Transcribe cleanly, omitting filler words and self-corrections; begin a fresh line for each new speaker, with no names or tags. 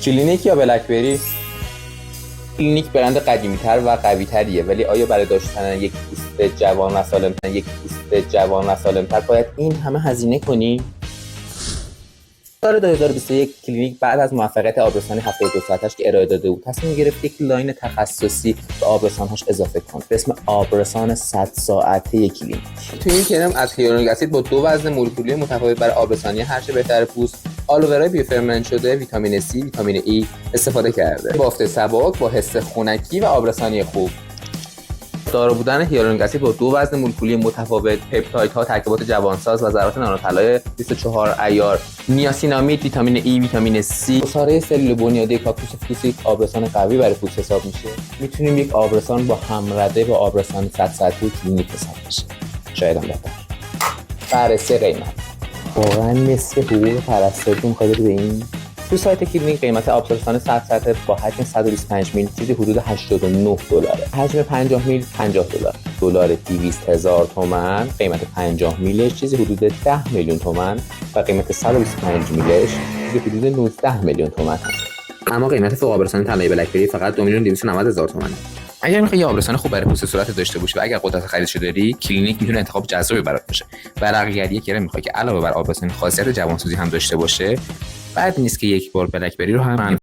کلینیک یا بلکبری؟ کلینیک برند قدیمی‌تر و قوی‌تریه، ولی آیا برای داشتن یک پوست جوان و سالم‌تر باید این همه هزینه کنی؟ سال 2021 کلینیک بعد از موفقیت آبرسانی 72 ساعتش که ارائه داده بود تصمیم گرفت یک لاین تخصصی به آبرسان‌هاش اضافه کنه به اسم آبرسان 100 ساعته کلینیک. توی این کرم از هیالورونیک اسید با 2 وزن مولکولی متفاوت برای آبرسانی هرچه بهتر پوست، آلوورای بیوفرمنت شده، ویتامین C، ویتامین E استفاده کرده. بافت سبک با حس خنکی و آبرسانی خوب. دارا بودن هیالورونیک اسید با 2 وزن مولکولی متفاوت، پپتایدها، ترکیبات جوانساز و ذرات نانوطلای 24 عیار، نیاسینامید، ویتامین E، ویتامین C، عصاره سلول بنیادی کاکتوس فوسی آبرسان قوی برای پوست حساب میشه. میتونیم یک آبرسان با همرده با آبرسان 100 ساعته کلینیک حساب بشه. شاید هم بهتر. بررسی قیمت. واقعا نصف حقوق پرستارتون خواهد به این. تو سایت کلینیک قیمت آبزوربسان 100 ساعته با حجم 125 میلی چیزی حدود $89. حجم 50 میل $50. دلار 200,000 تومان، قیمت 50 میلش چیزی حدود 10 میلیون تومان و قیمت 125 میلش چیزی حدود 19 میلیون تومان هست. اما قیمت فوق آبرسان طلای بلکبری فقط 2,290,000 تومان. اگر میخوای یه آبرسان خوب برای پوست صورت داشته باشی و اگر قدرت خریدشو داری، کلینیک میتونه انتخاب جذابی برات باشه. برای اگر یک کرم میخوای که علاوه بر آبرسانی خاصیت جوانسازی هم داشته باشه، بعد نیست که یک بار بلکبری رو هم